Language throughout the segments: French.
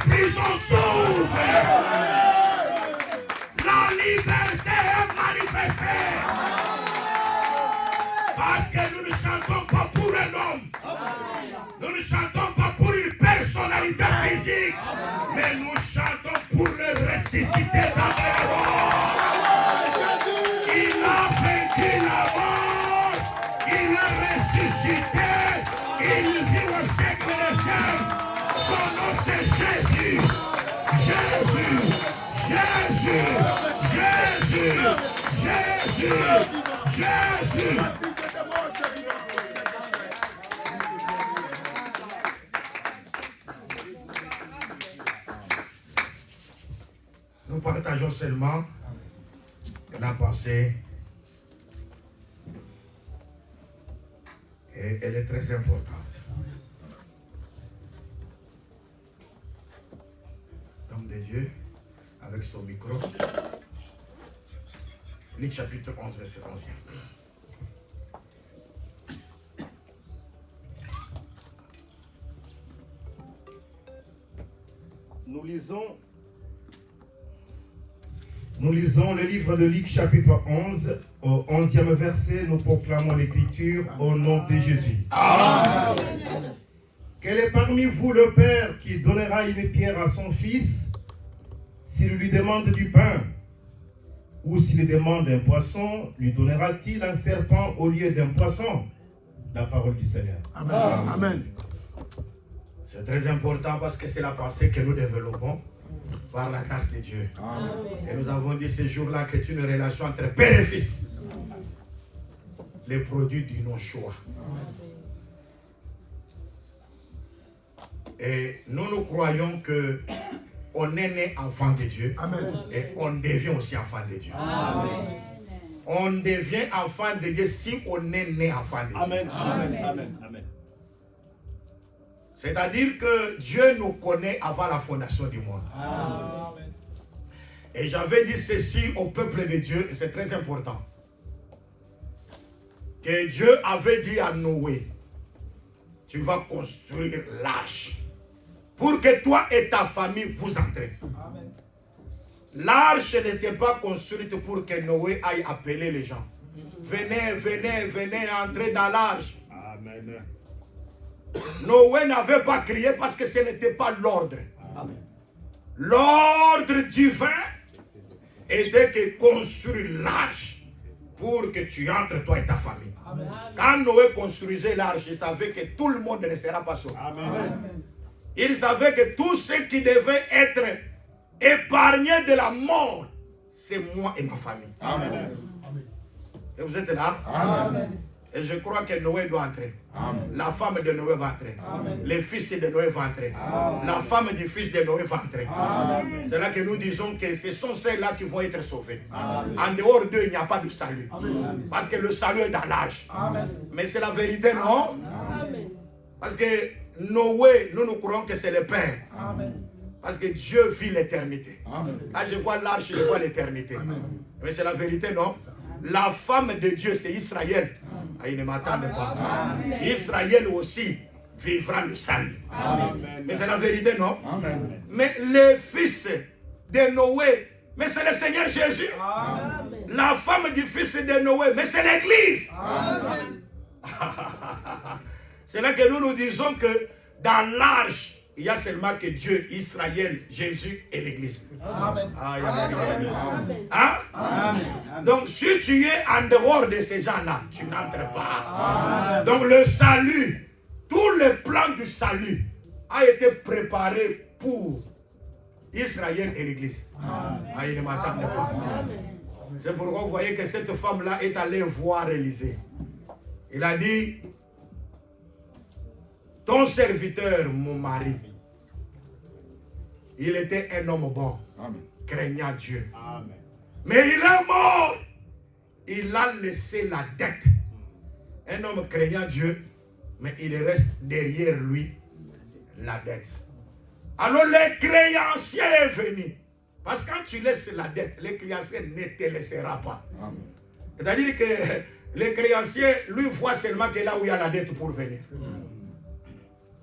prisons s'ouvrent. La liberté est manifestée. Parce que nous ne chantons pas pour un homme. Nous ne chantons pas pour une personnalité physique. Mais nous chantons pour le ressuscité d'après la mort. Il a vaincu la mort. Il est ressuscité. Il vit au siècle des siècles. Son nom c'est Jésus. Jésus. Jésus. Jésus. Jésus. Jésus. Nous partageons seulement la pensée et elle est très importante. L'homme de Dieu, avec son micro, Luc chapitre 11, verset 11. Nous lisons le livre de Luc chapitre 11, au 11e verset, nous proclamons l'écriture au nom de Jésus. Amen. Quel est parmi vous le père qui donnera une pierre à son fils s'il lui demande du pain? Ou s'il demande un poisson, lui donnera-t-il un serpent au lieu d'un poisson? La parole du Seigneur. Amen. Amen. C'est très important parce que c'est la pensée que nous développons par la grâce de Dieu. Amen. Et nous avons dit ce jour-là que c'est une relation entre père et fils. Les produits du non-choix. Et nous croyons que on est né enfant de Dieu. Amen. Et on devient aussi enfant de Dieu. Amen. On devient enfant de Dieu si on est né enfant de Dieu. Amen. Amen. Amen. Amen. C'est-à-dire que Dieu nous connaît avant la fondation du monde. Amen. Et j'avais dit ceci au peuple de Dieu, et c'est très important. Que Dieu avait dit à Noé, tu vas construire l'arche pour que toi et ta famille vous entrez. L'arche n'était pas construite pour que Noé aille appeler les gens. Venez, venez, venez, entrez dans l'arche. Amen. Noé n'avait pas crié parce que ce n'était pas l'ordre. L'ordre divin était de construire l'arche pour que tu entres toi et ta famille. Amen. Quand Noé construisait l'arche, il savait que tout le monde ne sera pas sauvé. Amen. Il savait que tous ceux qui devaient être épargnés de la mort, c'est moi et ma famille. Amen. Et vous êtes là? Amen. Et je crois que Noé doit entrer. Amen. La femme de Noé va entrer. Amen. Les fils de Noé vont entrer. Amen. La femme du fils de Noé va entrer. C'est là que nous disons que ce sont ceux-là qui vont être sauvés. Amen. En dehors d'eux, il n'y a pas de salut. Amen. Parce que le salut est dans l'arche. Mais c'est la vérité, non? Amen. Parce que Noé, nous croyons que c'est le Père. Amen. Parce que Dieu vit l'éternité. Là, je vois l'arche, je vois l'éternité. Mais c'est la vérité, non? La femme de Dieu, c'est Israël. Ah, il ne m'attendait pas. Amen. Israël aussi vivra le salut. Amen. Mais c'est la vérité, non? Amen. Mais les fils de Noé, mais c'est le Seigneur Jésus. Amen. La femme du fils de Noé, mais c'est l'Église. C'est là que nous disons que dans l'arche, il y a seulement que Dieu, Israël, Jésus et l'Église. Amen. Hein? Amen. Donc si tu es en dehors de ces gens-là, tu n'entres pas. Amen. Donc le salut, tout le plan du salut a été préparé pour Israël et l'Église. Ah, il ne m'attendait pas. C'est pourquoi vous voyez que cette femme-là est allée voir Élisée. Il a dit, ton serviteur, mon mari, il était un homme bon, amen, craignant Dieu. Amen. Mais il est mort. Il a laissé la dette. Un homme craignant Dieu, mais il reste derrière lui la dette. Alors les créanciers est venu. Parce que quand tu laisses la dette, les créanciers ne te laissera pas. C'est-à-dire que les créanciers, lui, voient seulement que là où il y a la dette pour venir.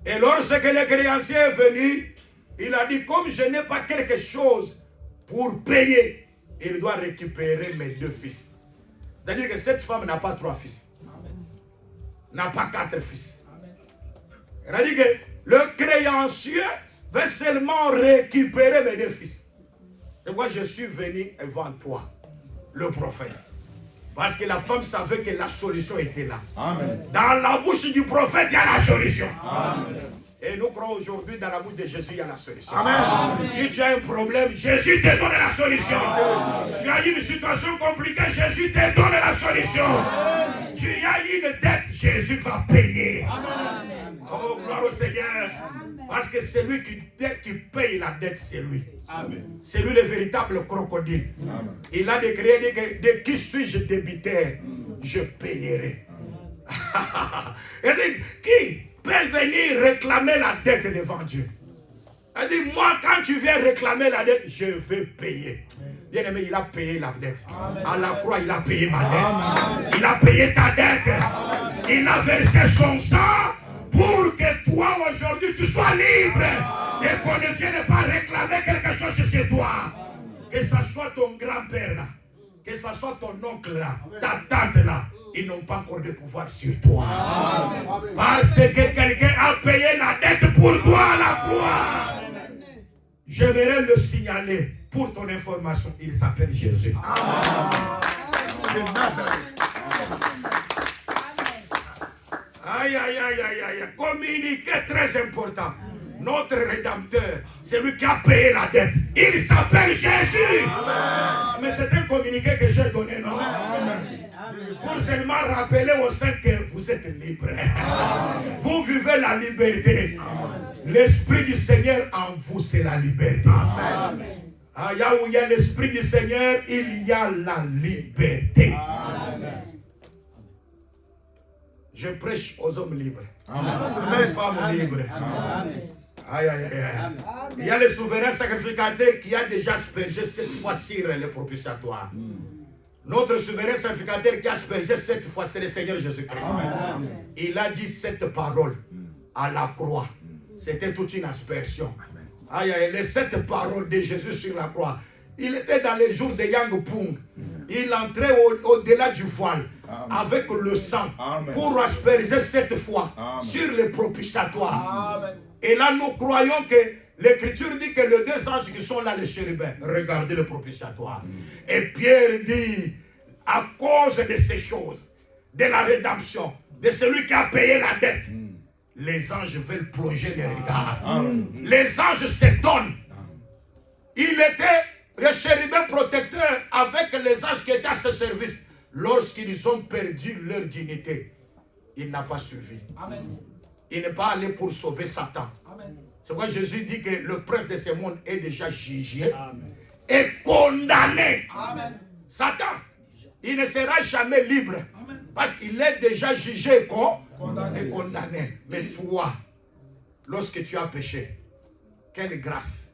Et lorsque le créancier est venu, Il a dit, comme je n'ai pas quelque chose pour payer, il doit récupérer mes 2 fils. C'est-à-dire que cette femme n'a pas 3 fils. N'a pas 4 fils. Elle a dit que le créancier veut seulement récupérer mes 2 fils. Et moi, je suis venu devant toi, le prophète. Parce que la femme savait que la solution était là. Amen. Dans la bouche du prophète, il y a la solution. Amen. Et nous croyons aujourd'hui, dans la bouche de Jésus, il y a la solution. Amen. Si tu as un problème, Jésus te donne la solution. Amen. Tu as une situation compliquée, Jésus te donne la solution. Amen. Tu as une dette, Jésus va payer. Amen. Oh, gloire au Seigneur. Amen. Parce que c'est lui qui paye la dette, c'est lui. Amen. C'est lui le véritable crocodile. Amen. Il a déclaré que de qui suis-je débiteur, je payerai. Il dit, qui peut venir réclamer la dette devant Dieu? Il dit, moi, quand tu viens réclamer la dette, je vais payer. Bien aimé, il a payé la dette. Amen. À la croix, il a payé ma dette. Amen. Il a payé ta dette. Amen. Il a versé son sang pour que toi, aujourd'hui, tu sois libre. Amen. Et qu'on ne vienne pas réclamer quelque chose chez toi. Amen. Que ce soit ton grand-père là, que ce soit ton oncle là, ta tante là, ils n'ont pas encore de pouvoir sur toi. Amen. Parce que quelqu'un a payé la dette pour toi à la croix. J'aimerais le signaler pour ton information. Il s'appelle Jésus. Amen. Aïe, aïe, aïe, aïe, aïe. Communiquer très important. Notre Rédempteur, c'est lui qui a payé la dette. Il s'appelle Jésus. Amen. Mais c'est un communiqué que j'ai donné, non? Amen. Pour seulement rappeler aux saints que vous êtes libres. Amen. Vous vivez la liberté. L'Esprit du Seigneur en vous, c'est la liberté. Amen. Là où il y a l'Esprit du Seigneur, il y a la liberté. Amen. Je prêche aux hommes libres. Amen. Aux femmes libres. Amen. Aïe, aïe, aïe, aïe. Il y a le souverain sacrificateur qui a déjà aspergé 7 fois sur le propitiatoire. Notre souverain sacrificateur qui a aspergé 7 fois, c'est le Seigneur Jésus-Christ. Il a dit cette parole à la croix. C'était toute une aspersion. Aïe, aïe, les 7 paroles de Jésus sur la croix. Il était dans les jours de Yang Pung. Il entrait au-delà du voile. Avec le sang. Amen. Pour asperger 7 fois. Amen. Sur le propitiatoire. Amen. Et là, nous croyons que l'Écriture dit que les 2 anges qui sont là, les chérubins, regardez le propitiatoire. Et Pierre dit, à cause de ces choses, de la rédemption, de celui qui a payé la dette, les anges veulent plonger les regards. Amen. Les anges s'étonnent. Il était le chérubin protecteur avec les anges qui étaient à ce service. Lorsqu'ils ont perdu leur dignité, il n'a pas suivi. Amen. Il n'est pas allé pour sauver Satan. Amen. C'est pourquoi Jésus dit que le prince de ce monde est déjà jugé. Amen. Et condamné. Amen. Satan, il ne sera jamais libre. Amen. Parce qu'il est déjà jugé et condamné. Mais toi, lorsque tu as péché, quelle grâce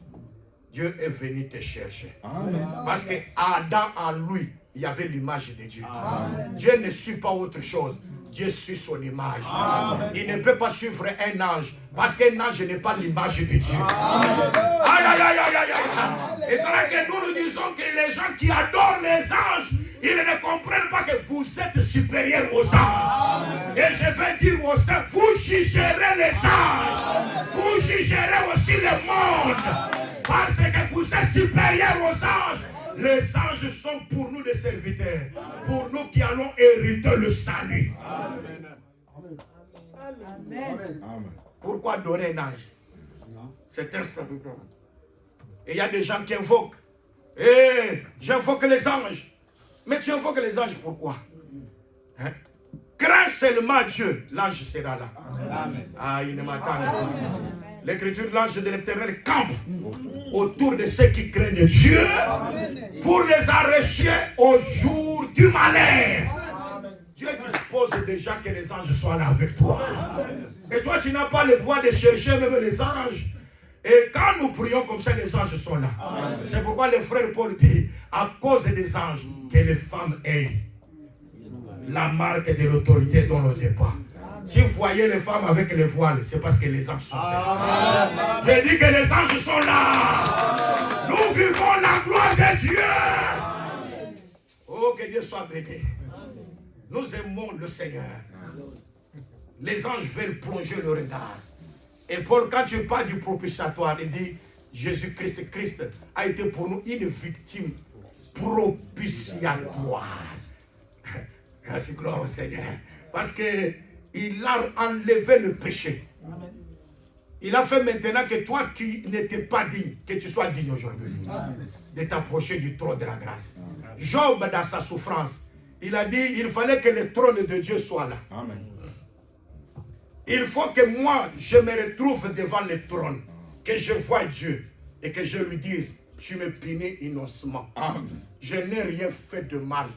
Dieu est venu te chercher. Amen. Parce que Adam en lui, il y avait l'image de Dieu. Amen. Dieu ne suit pas autre chose. Dieu suit son image. Amen. Il ne peut pas suivre un ange. Parce qu'un ange n'est pas l'image de Dieu. Amen. Aïe, aïe, aïe, aïe, aïe, aïe. Et c'est là que nous disons que les gens qui adorent les anges, ils ne comprennent pas que vous êtes supérieurs aux anges. Amen. Et je vais dire aux saints, vous jugerez les anges. Amen. Vous jugerez aussi le monde. Amen. Parce que vous êtes supérieurs aux anges. Les anges sont pour nous des serviteurs. Pour nous qui allons hériter le salut. Amen. Amen. Amen. Pourquoi adorer un ange? C'est un serviteur. Et il y a des gens qui invoquent. J'invoque les anges. Mais tu invoques les anges pourquoi? Hein? Crains seulement Dieu. L'ange sera là. Amen. Ah, il ne m'attend pas. L'Écriture, l'ange de l'Éternel campe autour de ceux qui craignent Dieu pour les arracher au jour du malheur. Dieu dispose déjà que les anges soient là avec toi. Et toi, tu n'as pas le pouvoir de chercher même les anges. Et quand nous prions comme ça, les anges sont là. C'est pourquoi le frère Paul dit, à cause des anges, que les femmes aient la marque de l'autorité dans le départ. Si vous voyez les femmes avec les voiles, c'est parce que les anges sont là. J'ai dit que les anges sont là. Nous vivons la gloire de Dieu. Oh, que Dieu soit béni. Nous aimons le Seigneur. Les anges veulent plonger le regard. Et Paul, quand tu parles du propitiatoire, il dit Jésus-Christ, Christ a été pour nous une victime propitiatoire. Merci, gloire au Seigneur. Parce qu'il a enlevé le péché. Amen. Il a fait maintenant que toi qui n'étais pas digne, que tu sois digne aujourd'hui. De t'approcher du trône de la grâce. Amen. Job, dans sa souffrance, il a dit il fallait que le trône de Dieu soit là. Amen. Il faut que moi, je me retrouve devant le trône, que je voie Dieu et que je lui dise tu me punis innocemment. Amen. Je n'ai rien fait de mal.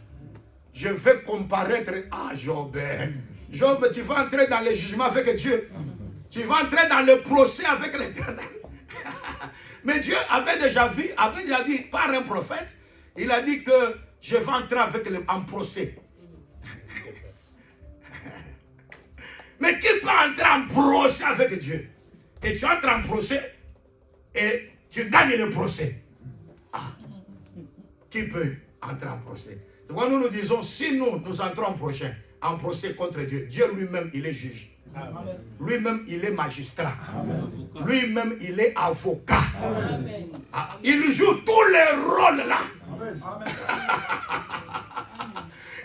Je vais comparaître à Job. Job, tu vas entrer dans le jugement avec Dieu. Tu vas entrer dans le procès avec l'Éternel. Mais Dieu avait déjà dit par un prophète, il a dit que je vais entrer en procès. Mais qui peut entrer en procès avec Dieu? Et tu entres en procès et tu gagnes le procès. Ah, qui peut entrer en procès? Donc nous disons, si nous entrons en procès contre Dieu, Dieu lui-même, il est juge. Lui-même, il est magistrat. Lui-même, il est avocat. Ah, il joue tous les rôles là.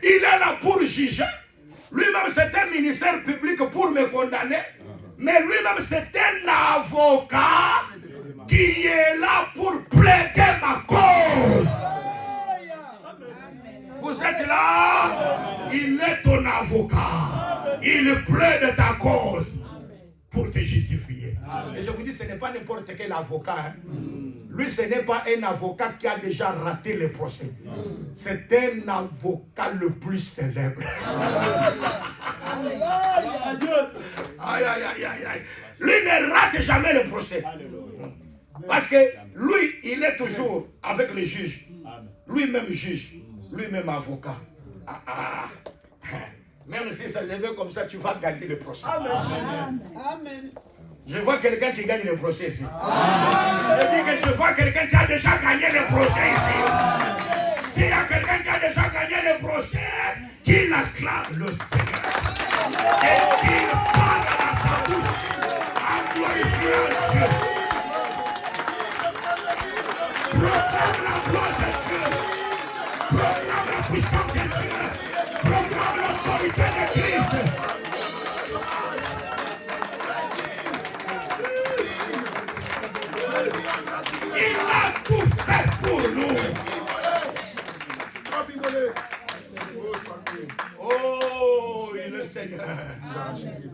Il est là pour juger. Lui-même, c'est un ministère public pour me condamner. Mais lui-même, c'est un avocat qui est là pour plaider ma cause. Vous êtes là, il est ton avocat. Il plaide ta cause pour te justifier. Et je vous dis, ce n'est pas n'importe quel avocat. Hein. Lui, ce n'est pas un avocat qui a déjà raté le procès. C'est un avocat le plus célèbre. Aïe, aïe, aïe, aïe, aïe. Lui ne rate jamais le procès. Parce que lui, il est toujours avec le juge. Lui-même juge. Lui-même avocat. Même si ça devait comme ça, tu vas gagner le procès. Amen. Amen. Je vois quelqu'un qui gagne le procès ici. Amen. Je dis que je vois quelqu'un qui a déjà gagné le procès ici. S'il y a quelqu'un qui a déjà gagné le procès, qu'il acclame le Seigneur. Et qu'il parle dans sa bouche en glorifiant Dieu. Proclame la gloire de Dieu. Proclame la puissance de Dieu. Proclame l'autorité de Christ. Il a tout fait pour nous. Oh, il est le Seigneur.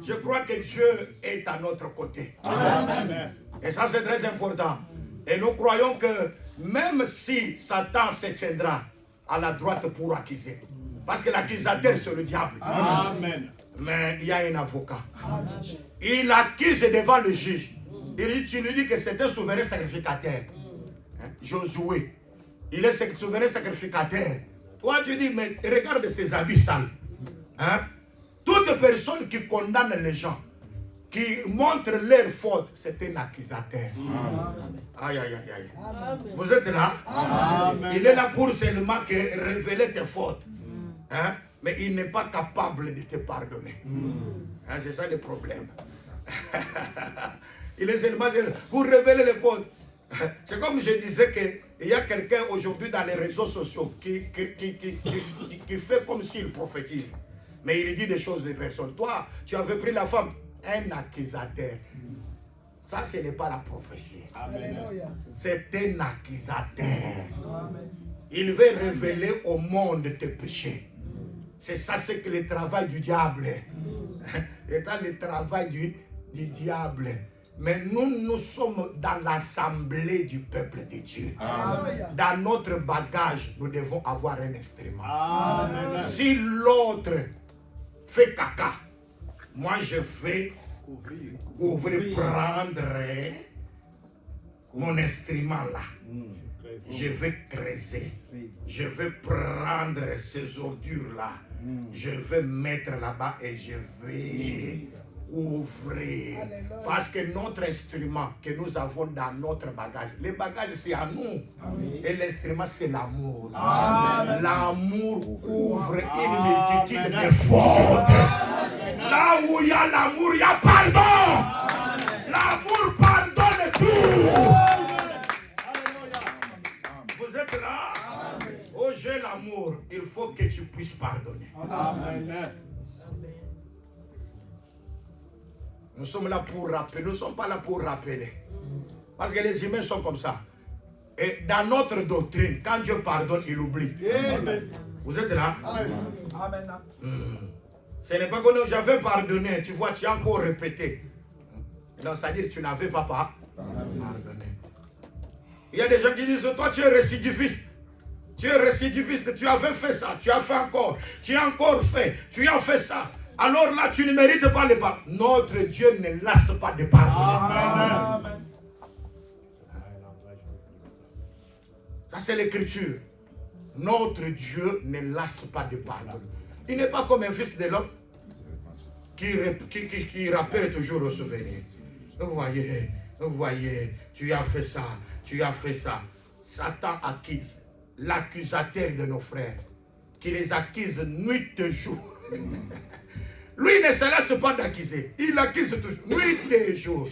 Je crois que Dieu est à notre côté. Amen. Et ça, c'est très important. Et nous croyons que même si Satan se tiendra à la droite pour accuser, parce que l'accusateur, c'est le diable. Amen. Mais il y a un avocat. Amen. Il accuse devant le juge. Tu lui dis que c'est un souverain sacrificateur. Hein? Josué. Il est souverain sacrificateur. Toi, tu dis, mais regarde ses habits sales. Hein? Toute personne qui condamne les gens, qui montre leur faute, c'est un accusateur. Amen. Aïe, aïe, aïe, aïe. Amen. Vous êtes là? Amen. Il est là pour seulement révéler tes fautes. Hein? Mais il n'est pas capable de te pardonner. Hein? C'est ça le problème. Il est seulement pour révéler les fautes. C'est comme je disais qu'il y a quelqu'un aujourd'hui dans les réseaux sociaux qui fait comme s'il prophétise. Mais il dit des choses des personnes. Toi, tu avais pris la femme, un accusateur. Ça, ce n'est pas la prophétie. Amen. C'est un accusateur. Amen. Il veut révéler au monde tes péchés. C'est ça, c'est que le travail du diable. C'est le travail du diable. Mais nous sommes dans l'assemblée du peuple de Dieu. Amen. Dans notre bagage, nous devons avoir un instrument. Amen. Si l'autre fait caca, moi je vais prendre mon instrument là. Je vais creuser. Je vais prendre ces ordures là. je vais mettre là-bas et je vais ouvrir. Parce que notre instrument que nous avons dans notre bagage, le bagage c'est à nous. Et l'instrument c'est l'amour. L'amour couvre une multitude de fautes. Là où il y a l'amour, il y a pardon. L'amour pardonne tout. Vous êtes là? Oh, j'ai l'amour. Il faut que tu puisses pardonner. Amen. Nous sommes là pour rappeler. Nous ne sommes pas là pour rappeler. Parce que les humains sont comme ça. Et dans notre doctrine, quand Dieu pardonne, il oublie. Amen. Vous êtes là? Amen. Ce n'est pas que j'avais pardonné. Tu vois, tu as encore répété. Non, c'est-à-dire que tu n'avais pas pardonné. Il y a des gens qui disent, toi tu es récidiviste. Tu es récidiviste, tu avais fait ça, tu as fait encore, tu as encore fait, tu as fait ça. Alors là, tu ne mérites pas le pardon. Notre Dieu ne lasse pas de pardonner. Amen. Ça, c'est l'écriture. Notre Dieu ne lasse pas de pardonner. Il n'est pas comme un fils de l'homme qui rappelle toujours au souvenir. Vous voyez, tu as fait ça, tu as fait ça. Satan accuse, l'accusateur de nos frères, qui les accuse nuit et jour. Lui ne se laisse pas d'accuser. Il accuse toujours, nuit et jour.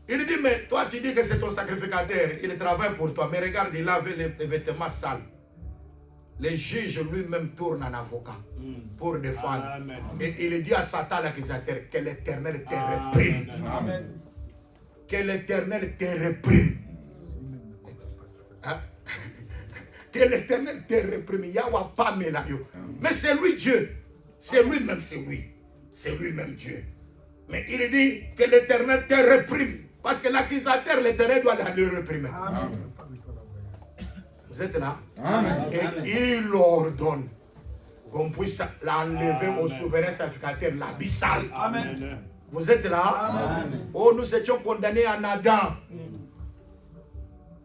Il dit, mais toi tu dis que c'est ton sacrificateur, il travaille pour toi, mais regarde, il avait les vêtements sales. Le juge lui-même tourne en avocat pour défendre. Amen. Et il dit à Satan l'accusateur, que l'Éternel te réprime. Amen. Que l'Éternel te réprime. Hein? Que l'Éternel te réprime. Yahweh pas mélayo. Mais c'est lui Dieu. C'est lui-même, c'est lui. C'est lui-même Dieu. Mais il dit que l'Éternel te réprime. Parce que l'accusateur, l'Éternel doit le réprimer. Amen. Vous êtes là? Amen. Et il ordonne qu'on puisse l'enlever au souverain sacrificateur, l'abyssal. Amen. Vous êtes là? Amen. Oh, nous étions condamnés en Adam.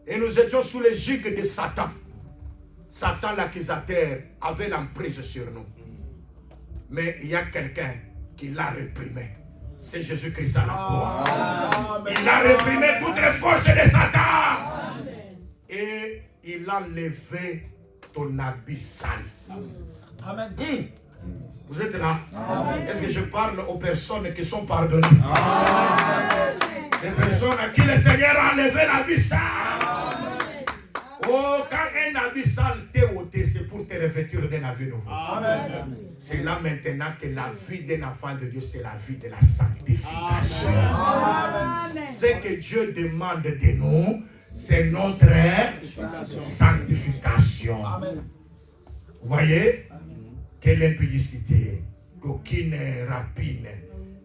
Et nous étions sous le joug de Satan. Satan, l'accusateur, avait l'emprise sur nous. Mais il y a quelqu'un qui l'a réprimé. C'est Jésus-Christ à la croix. Il a réprimé toutes les forces de Satan. Amen. Et il a levé ton habit sale. Amen. Vous êtes là? Est-ce que je parle aux personnes qui sont pardonnées? Amen. Les personnes à qui le Seigneur a enlevé l'habit sale. Oh, quand un habit sale t'est ôté, c'est pour te revêtir d'un habit nouveau. Amen. C'est là maintenant que la vie d'un enfant de Dieu, c'est la vie de la sanctification. Amen. Ce que Dieu demande de nous, c'est notre sanctification. Amen. Vous voyez? Quelle impudicité, qu'aucune rapine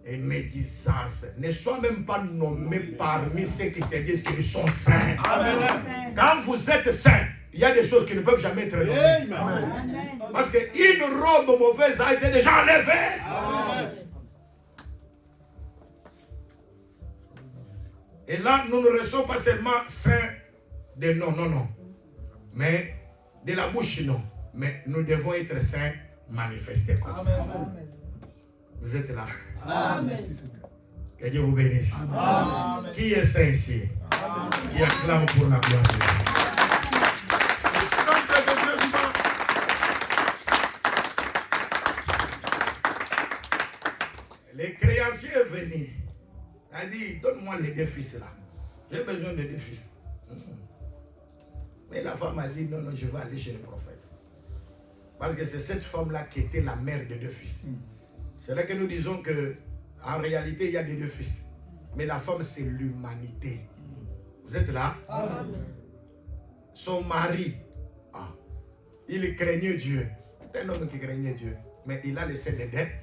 et médisance ne soit même pas nommée parmi ceux qui se disent qu'ils sont saints. Amen. Quand vous êtes saints, il y a des choses qui ne peuvent jamais être nommées. Amen. Parce qu'une robe mauvaise a été déjà enlevée. Amen. Et là, nous ne restons pas seulement saints de non, mais de la bouche, non. Mais nous devons être saints manifestés comme ça. Amen. Vous êtes là? Amen. Que Dieu vous bénisse. Amen. Qui est saint ici? Amen. Qui acclame pour la gloire de Dieu? Les créanciers est venu. Il a dit, donne-moi les deux fils là. J'ai besoin de deux fils. Mais la femme a dit, non, je vais aller chez le prophète. Parce que c'est cette femme-là qui était la mère de deux fils. C'est là que nous disons que en réalité, il y a des deux fils. Mais la femme, c'est l'humanité. Vous êtes là? Amen. Son mari, il craignait Dieu. C'est un homme qui craignait Dieu. Mais il a laissé les dettes.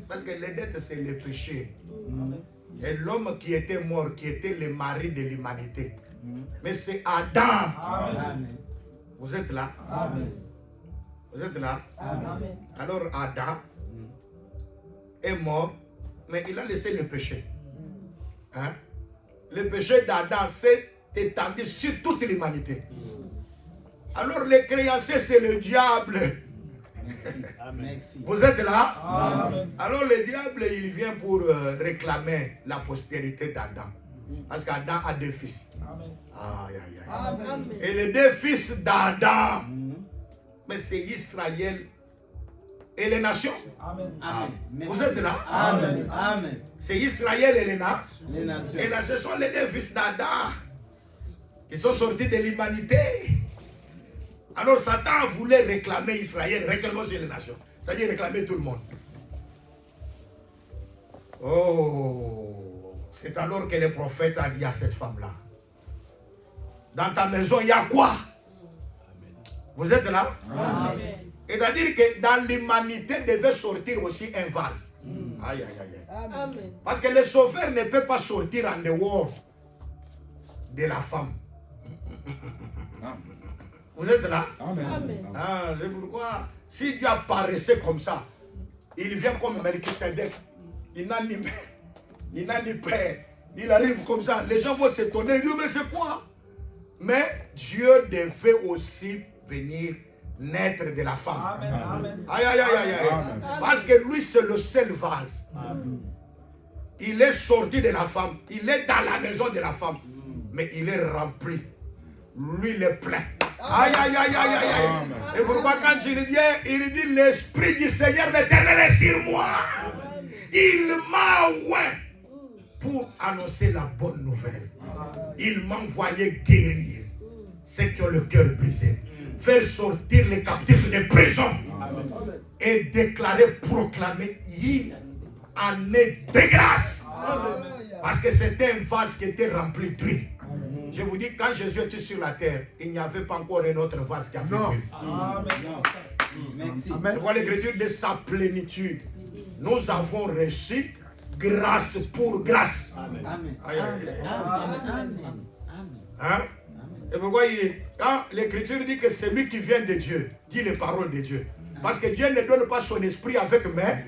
Parce que les dettes, c'est le péché. Amen. Et l'homme qui était mort, qui était le mari de l'humanité. Mais c'est Adam. Amen. Vous êtes là? Amen. Vous êtes là? Amen. Alors Adam est mort, mais il a laissé le péché. Hein? Le péché d'Adam s'est étendu sur toute l'humanité. Alors les créanciers, c'est le diable. Merci. Vous êtes là? Amen. Alors le diable, il vient pour réclamer la postérité d'Adam. Parce qu'Adam a 2 fils. Amen. Aïe, aïe, aïe. Amen. Et les 2 fils d'Adam, mais c'est Israël et les nations. Amen. Ah. Amen. Vous êtes là? Amen. Amen. C'est Israël et les nations. Les nations. Et là, ce sont les 2 fils d'Adam qui sont sortis de l'humanité. Alors Satan voulait réclamer Israël, réclamer sur les nations. C'est-à-dire réclamer tout le monde. Oh, c'est alors que le prophète a dit à cette femme-là, dans ta maison, il y a quoi? Vous êtes là? Amen. C'est-à-dire que dans l'humanité devait sortir aussi un vase. Aïe, aïe, aïe. Amen. Parce que le sauveur ne peut pas sortir en dehors de la femme. Vous êtes là? Amen. Ah, c'est pourquoi, si Dieu apparaissait comme ça, il vient comme Melchisedec. Il n'a ni mère, il n'a ni père. Il arrive comme ça. Les gens vont s'étonner. Ils disent, mais c'est quoi? Mais Dieu devait aussi venir naître de la femme. Amen. Amen. Aïe, aïe, aïe, aïe, aïe. Amen. Parce que lui, c'est le seul vase. Il est sorti de la femme. Il est dans la maison de la femme. Mais il est rempli. Lui, il est plein. Aïe, aïe, aïe, aïe, aïe, aïe. Et pourquoi quand il dit l'Esprit du Seigneur l'Éternel est sur moi. Il m'a oint pour annoncer la bonne nouvelle. Il m'a envoyé guérir ceux qui ont le cœur brisé. Faire sortir les captifs de prison. Et déclarer, proclamer une année de grâce. Parce que c'était un vase qui était rempli d'huile. Je vous dis, quand Jésus était sur la terre, il n'y avait pas encore un autre vase qui avait d'huile. Amen. Merci. Je vois l'écriture de sa plénitude. Nous avons reçu grâce pour grâce. Amen. Aïe, aïe, aïe. Amen. Amen. Hein? Et vous voyez, quand l'écriture dit que c'est lui qui vient de Dieu, dit les paroles de Dieu. Parce que Dieu ne donne pas son esprit avec main.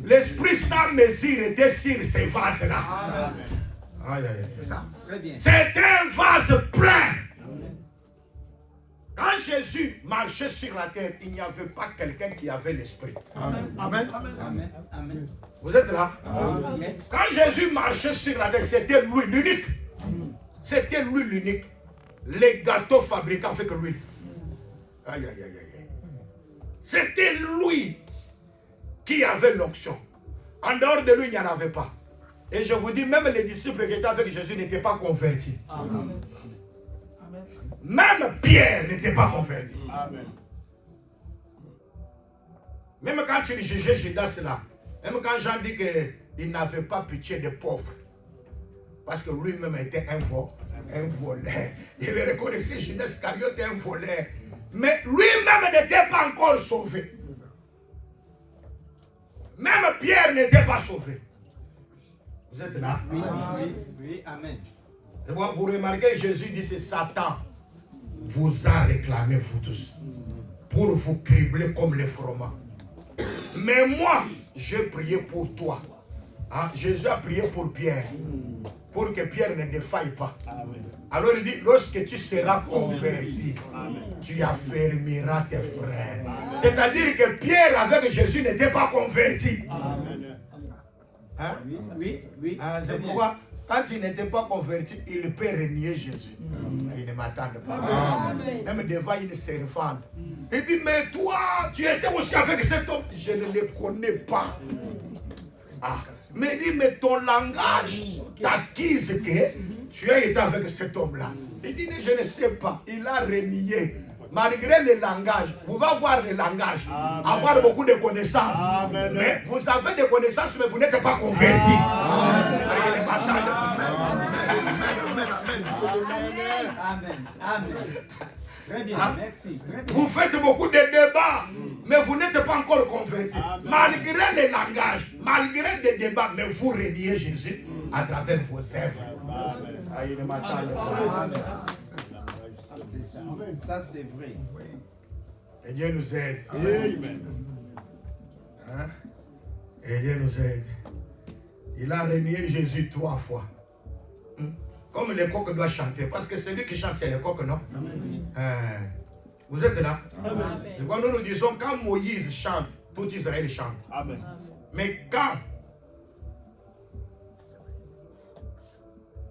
L'esprit sans mesure était sur ces vases-là. Aïe, aïe, aïe. Très bien. C'est un vase plein. Quand Jésus marchait sur la terre, il n'y avait pas quelqu'un qui avait l'esprit. Amen. Amen. Amen. Vous êtes là? Yes. Quand Jésus marchait sur la terre, c'était lui l'unique. C'était lui l'unique. Les gâteaux fabriqués avec lui. Aïe, aïe, aïe, aïe. C'était lui qui avait l'onction. En dehors de lui, il n'y en avait pas. Et je vous dis, même les disciples qui étaient avec Jésus n'étaient pas convertis. Amen. Même Pierre n'était pas converti. Amen. Même quand il jugeait Judas là, même quand Jean dit qu'il n'avait pas pitié des pauvres, parce que lui-même était un voleur. Il reconnaissait Judas Iscariote un voleur. Mais lui-même n'était pas encore sauvé. Même Pierre n'était pas sauvé. Vous êtes là? Oui, oui, oui. Amen. Et vous remarquez, Jésus dit, c'est Satan vous a réclamé, vous tous, pour vous cribler comme les froment. Mais moi, j'ai prié pour toi. Hein? Jésus a prié pour Pierre, pour que Pierre ne défaille pas. Alors il dit, lorsque tu seras converti, tu affermiras tes frères. C'est-à-dire que Pierre avec Jésus n'était pas converti. Hein? Oui, oui, oui. C'est Très bien. pourquoi, quand il n'était pas converti, il peut renier Jésus. Il ne m'attend pas. Même devant une servante. Il dit, mais toi, tu étais aussi avec cet homme. Je ne le connais pas. Ah. Mais il dit, mais ton langage t'acquise que tu as été avec cet homme-là. Il dit, je ne sais pas. Il a renié. Malgré le langage, vous pouvez avoir le langage, avoir beaucoup de connaissances. Mais vous avez des connaissances, mais vous n'êtes pas converti. Amen. Amen. Très bien. Ah. Merci. Très bien. Vous faites beaucoup de débats, mais vous n'êtes pas encore converti. Malgré le langage, malgré des débats, mais vous reniez Jésus à travers vos œuvres. Ah, il ne m'attend pas. C'est ça. Ça, c'est vrai. Et Dieu nous aide. Amen. Hein? Et Dieu nous aide. Il a renié Jésus 3 fois. Comme le coq doit chanter. Parce que celui qui chante, c'est le coq, non? Hein? Vous êtes là? Amen. Et quand nous disons, quand Moïse chante, tout Israël chante. Amen. Mais quand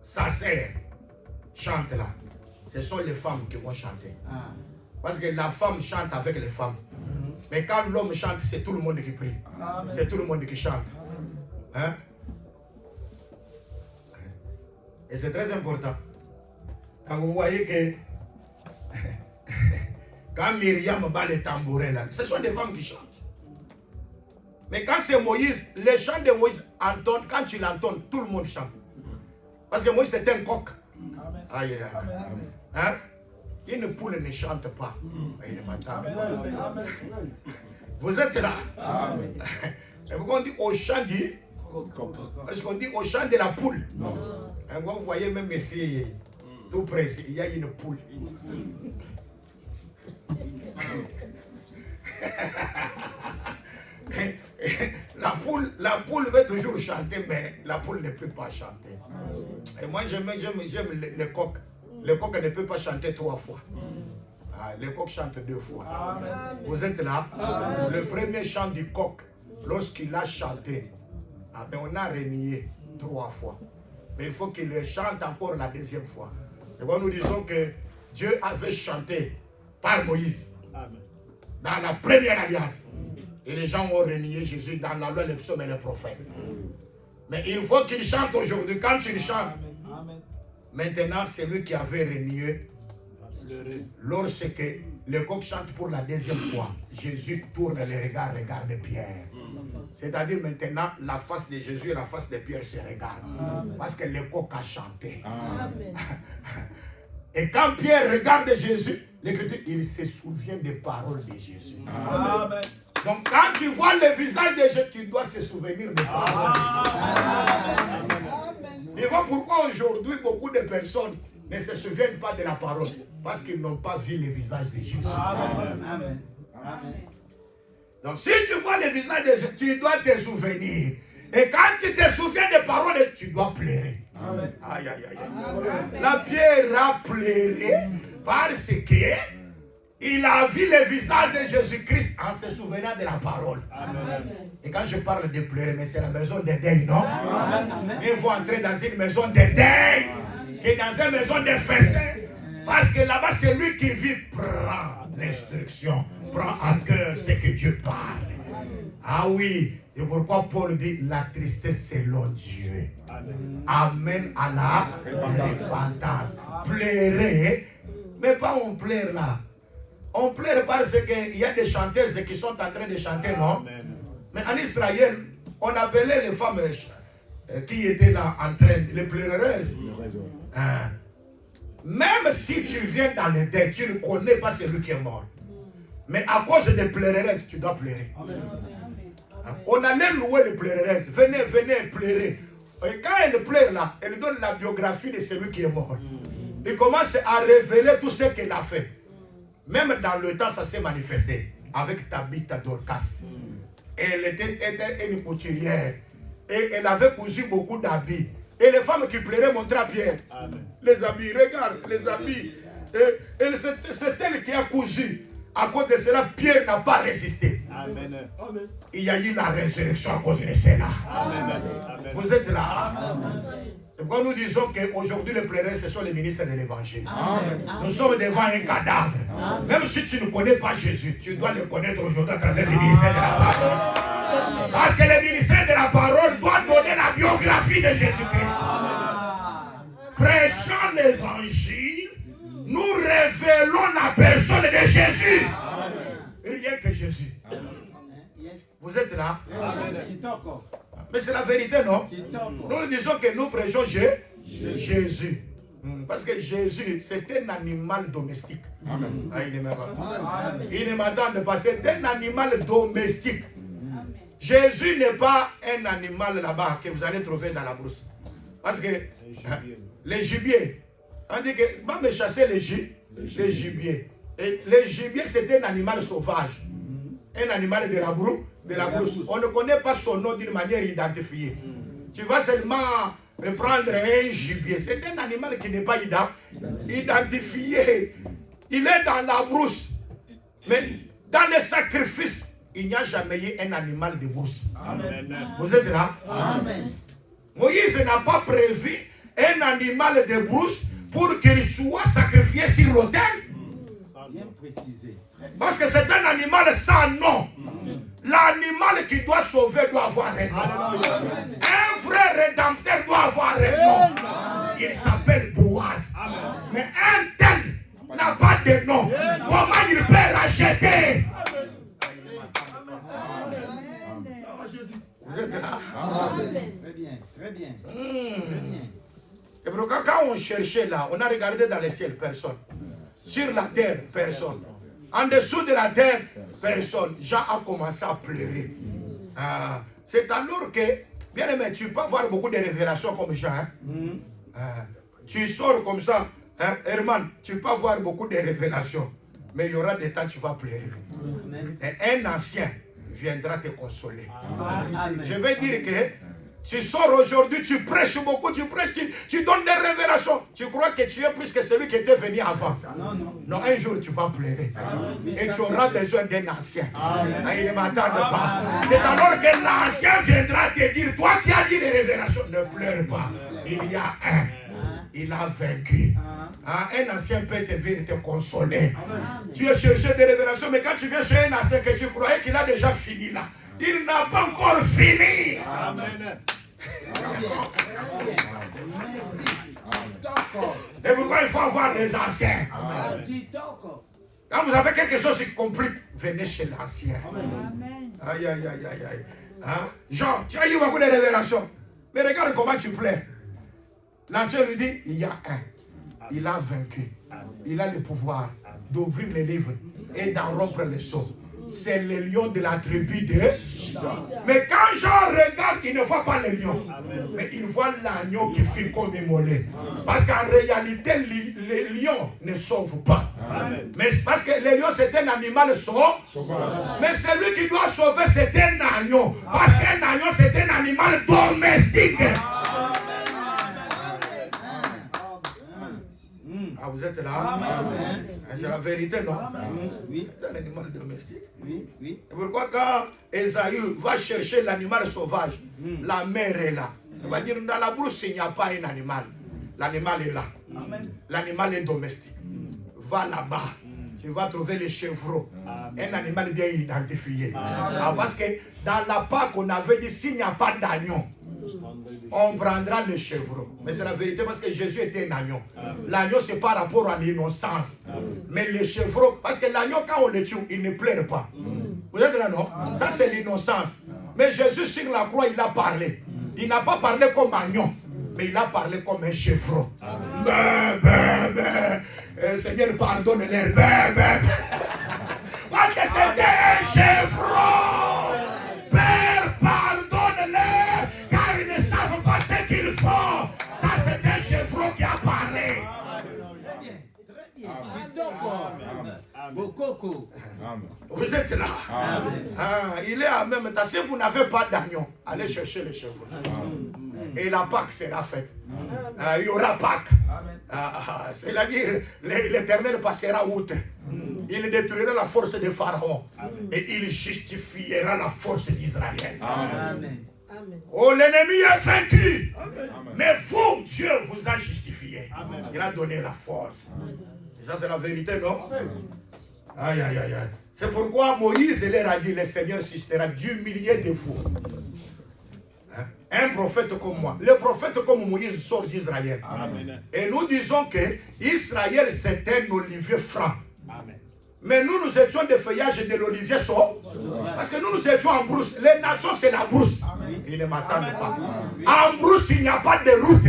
sa sœur chante là, ce sont les femmes qui vont chanter. Parce que la femme chante avec les femmes. Mais quand l'homme chante, c'est tout le monde qui prie. C'est tout le monde qui chante. Hein? Et c'est très important. Quand vous voyez que quand Myriam bat les tambourins là, ce sont des femmes qui chantent. Mais quand c'est Moïse, les chants de Moïse entendent, quand tu l'entends, tout le monde chante. Parce que Moïse c'est un coq. Aïe, aïe, aïe. Hein? Une poule ne chante pas. Vous êtes là? Et vous on dit au chant du coq. Est-ce qu'on dit au chant de la poule? Non. Et vous voyez même ici, tout près, il y a une poule. La poule veut toujours chanter, mais la poule ne peut pas chanter. Et moi j'aime le coq. Le coq ne peut pas chanter 3 fois. Le coq chante 2 fois. Amen. Vous êtes là? Amen. Le premier chant du coq, lorsqu'il a chanté, mais on a renié 3 fois. Mais il faut qu'il le chante encore la 2e fois. Et bon, nous disons que Dieu avait chanté par Moïse. Amen. Dans la première alliance. Et les gens ont renié Jésus dans la loi, les psaumes et les prophètes. Mais il faut qu'il chante aujourd'hui. Quand il chante, maintenant c'est lui qui avait renié. Lorsque le coq chante pour la 2e fois, Jésus tourne les regards de Pierre. C'est-à-dire maintenant, la face de Jésus et la face de Pierre se regardent. Parce que le coq a chanté. Amen. Et quand Pierre regarde Jésus, l'Écriture, il se souvient des paroles de Jésus. Amen. Donc quand tu vois le visage de Jésus, tu dois se souvenir des paroles. Et voilà pourquoi aujourd'hui, beaucoup de personnes ne se souviennent pas de la parole. Parce qu'ils n'ont pas vu le visage de Jésus. Amen. Amen. Amen. Donc si tu vois le visage de Jésus, tu dois te souvenir. Et quand tu te souviens des paroles, tu dois pleurer. Amen. Aïe, aïe, aïe. Amen. La Pierre a pleuré parce qu'il a vu le visage de Jésus-Christ en se souvenant de la parole. Amen. Et quand je parle de pleurer, mais c'est la maison de deuil, non? Amen. Il faut entrer dans une maison de deuil, et dans une maison de festin. Parce que là-bas, c'est lui qui vit, prend l'instruction, prend à cœur ce que Dieu parle. Ah oui, et pourquoi Paul dit la tristesse selon Dieu amène à la repentance. Pleurer, mais pas on pleure là. On pleure parce qu'il y a des chanteuses qui sont en train de chanter, non? Mais en Israël, on appelait les femmes qui étaient là en train, les pleureuses. Même si tu viens dans le deuil, tu ne connais pas celui qui est mort. Mais à cause des pleureuses, tu dois pleurer. Amen. On allait louer les pleureuses. Venez, venez pleurer. Et quand elle pleure là, elle donne la biographie de celui qui est mort. Il commence à révéler tout ce qu'elle a fait. Même dans le temps, ça s'est manifesté. Avec Tabitha Dorcas. Elle était une couturière. Et elle avait cousu beaucoup d'habits. Et les femmes qui pleuraient montraient à Pierre. Amen. Les habits, regarde, les habits. Et c'est elle qui a cousu. À cause de cela, Pierre n'a pas résisté. Amen. Il y a eu la résurrection à cause de cela. Amen. Vous êtes là? Amen. Quand nous disons qu'aujourd'hui les pleureurs, ce sont les ministres de l'évangile. Nous sommes devant un cadavre. Amen. Même si tu ne connais pas Jésus, tu dois le connaître aujourd'hui à travers le ministère de la parole. Parce que le ministère de la parole doit donner la biographie de Jésus-Christ. Prêchant l'évangile, nous révélons la personne de Jésus. Amen. Rien que Jésus. Amen. Vous êtes là? Amen. Mais c'est la vérité, non? Nous disons que nous prêchons Jésus. Parce que Jésus, c'est un animal domestique. Amen. Ah, il ne m'attend pas. C'est un animal domestique. Amen. Jésus n'est pas un animal là-bas que vous allez trouver dans la brousse. Parce que les gibiers, on dit que va me chasser les gibiers. Et les gibiers, c'est un animal sauvage. Un animal de la brousse. On ne connaît pas son nom d'une manière identifiée. Tu vas seulement prendre un gibier. C'est un animal qui n'est pas identifié. Il est dans la brousse. Mais dans les sacrifices, il n'y a jamais eu un animal de brousse. Vous êtes là? Amen. Moïse n'a pas prévu un animal de brousse pour qu'il soit sacrifié sur l'autel. Bien précisé. Parce que c'est un animal sans nom. L'animal qui doit sauver doit avoir un nom. Un vrai rédempteur doit avoir un nom. Il s'appelle Boaz. Mais un tel n'a pas de nom. Comment il peut racheter? Vous êtes là? Très bien, très bien. Très bien. Et pourquoi quand on cherchait là, on a regardé dans le ciel, personne. Sur la terre, personne. En dessous de la terre, personne. Jean a commencé à pleurer. C'est alors que, bien aimé, tu peux avoir beaucoup de révélations comme Jean. Tu sors comme ça, Herman, tu peux avoir beaucoup de révélations. Mais il y aura des temps où tu vas pleurer. Et un ancien viendra te consoler. Amen. Je vais dire que tu sors aujourd'hui, tu prêches beaucoup, tu prêches, tu donnes des révélations. Tu crois que tu es plus que celui qui était venu avant. Non, non. Non, un jour tu vas pleurer. Et tu auras besoin d'un ancien. Il ne m'attend pas. C'est alors que l'ancien viendra te dire, toi qui as dit des révélations, ne pleure pas. Il y a un. Il a vaincu. Un ancien peut te venir te consoler. Tu as cherché des révélations, mais quand tu viens chez un ancien que tu croyais qu'il a déjà fini là, il n'a pas encore fini. Amen. Et pourquoi il faut avoir des anciens? Quand vous avez quelque chose qui complique, venez chez l'ancien. Aïe, aïe, aïe, aïe, aïe. Jean, tu as eu beaucoup de révélations. Mais regarde comment tu plais. L'ancien lui dit, il y a un. Il a vaincu. Il a le pouvoir d'ouvrir les livres et d'en rompre les sceaux. C'est le lion de la tribu de Juda. Mais quand Jean regarde, il ne voit pas le lion. Mais il voit l'agneau qui fit comme immolé. Parce qu'en réalité, les lions ne sauvent pas. Mais parce que le lion, c'est un animal sauvage. Mais celui qui doit sauver, c'est un agneau. Parce qu'un agneau, c'est un animal domestique. Ah, vous êtes là? C'est la vérité, non? Oui. C'est un animal domestique. Oui, oui. Et pourquoi quand Esaü va chercher l'animal sauvage, la mère est là. Ça veut dire dans la brousse, il n'y a pas un animal. L'animal est là. L'animal est domestique. Va là-bas. Tu vas trouver les chevreaux. Un animal bien identifié. Parce que dans la Pâque, on avait dit s'il n'y a pas d'agneau, on prendra les chevreaux. Mais c'est la vérité parce que Jésus était un agneau. L'agneau, c'est par rapport à l'innocence. Mais les chevreaux, parce que l'agneau, quand on le tue, il ne pleure pas. Vous êtes là, non? Ça, c'est l'innocence. Mais Jésus, sur la croix, il a parlé. Il n'a pas parlé comme agneau, mais il a parlé comme un chevreau. Seigneur, pardonne-leur. Parce que c'était un chevreau. Père, pardonne-leur, car ils ne savent pas ce qu'ils font. Ça, c'est un chevreau qui a parlé. Vous êtes là. Il est en même temps. Si vous n'avez pas d'agneau, allez chercher les chevreaux. Et la Pâque sera faite. Il y aura Pâque. C'est-à-dire, l'Éternel passera outre. Il détruira la force de Pharaon. Et il justifiera la force d'Israël. Oh, l'ennemi est vaincu. Mais vous, Dieu vous a justifié. Il a donné la force. Et ça, c'est la vérité, non? Aïe, aïe, aïe, aïe. C'est pourquoi Moïse leur a dit, le Seigneur suscitera du millier de vous. Un prophète comme moi. Le prophète comme Moïse sort d'Israël. Et nous disons que Israël, c'est un olivier franc. Mais nous, nous étions des feuillages de l'olivier saut. Parce que nous étions en brousse. Les nations, c'est la brousse. Ils ne m'attendent pas. En brousse, il n'y a pas de route.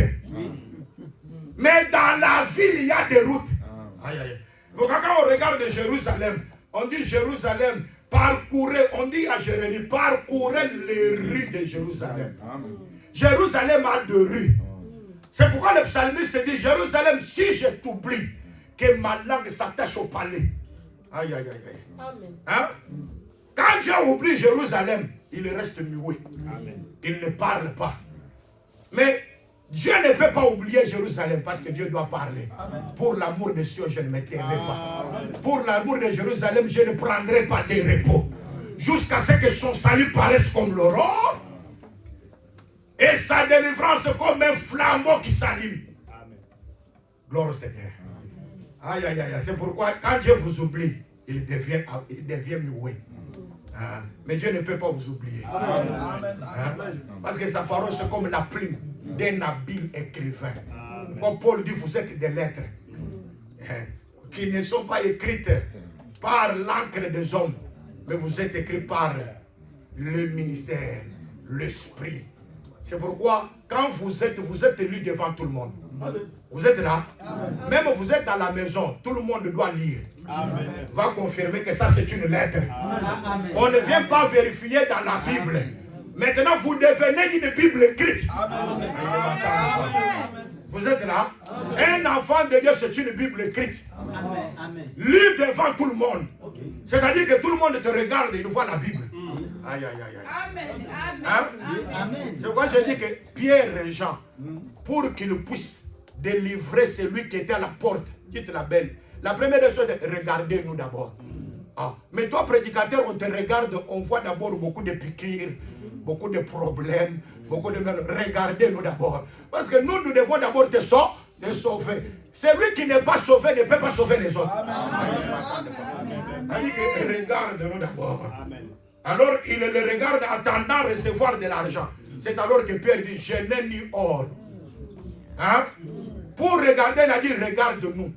Mais dans la ville, il y a des routes. Aïe, aïe. Donc, quand on regarde Jérusalem, on dit Jérusalem, parcourez, on dit à Jérémie, parcourez les rues de Jérusalem. Jérusalem a 2 rues. C'est pourquoi le psalmiste dit, Jérusalem, si je t'oublie, que ma langue s'attache au palais. Aïe, aïe, aïe, aïe. Hein? Quand Dieu oublie Jérusalem, il reste muet. Il ne parle pas. Mais Dieu ne peut pas oublier Jérusalem parce que Dieu doit parler. Amen. Pour l'amour de Sion, je ne me tairai pas. Pour l'amour de Jérusalem, je ne prendrai pas de repos. Jusqu'à ce que son salut paraisse comme l'aurore et sa délivrance comme un flambeau qui s'allume. Gloire au Seigneur. Aïe, aïe, aïe. C'est pourquoi quand Dieu vous oublie, il devient muet. Mais Dieu ne peut pas vous oublier. Parce que sa parole, c'est comme la plume d'un habile écrivain. Comme Paul dit, vous êtes des lettres qui ne sont pas écrites par l'encre des hommes, mais vous êtes écrits par le ministère, l'esprit. C'est pourquoi, quand vous êtes lu devant tout le monde. Vous êtes là. Amen. Même vous êtes dans la maison, tout le monde doit lire. Amen. Va confirmer que ça c'est une lettre. Amen. On ne vient pas vérifier dans la Bible. Amen. Maintenant vous devenez une Bible écrite. Amen. Vous êtes là. Amen. Un enfant de Dieu c'est une Bible écrite. Amen. Lue devant tout le monde. Okay. C'est-à-dire que tout le monde te regarde et il voit la Bible. Aïe, aïe, aïe, aïe. Amen. Hein? Amen. C'est pourquoi je dis que Pierre et Jean, pour qu'ils puissent délivrer celui qui était à la porte, dites la belle. La première des choses, regardez-nous d'abord. Mais toi, prédicateur, on te regarde, on voit d'abord beaucoup de piqûres, beaucoup de problèmes, beaucoup de... Regardez-nous d'abord. Parce que nous devons d'abord te sauver. Celui qui n'est pas sauvé ne peut pas sauver les autres. Amen. Regarde-nous d'abord. Alors, il le regarde attendant recevoir de l'argent. C'est alors que Pierre dit, je n'ai ni or. Hein? Pour regarder, il a dit, regarde-nous.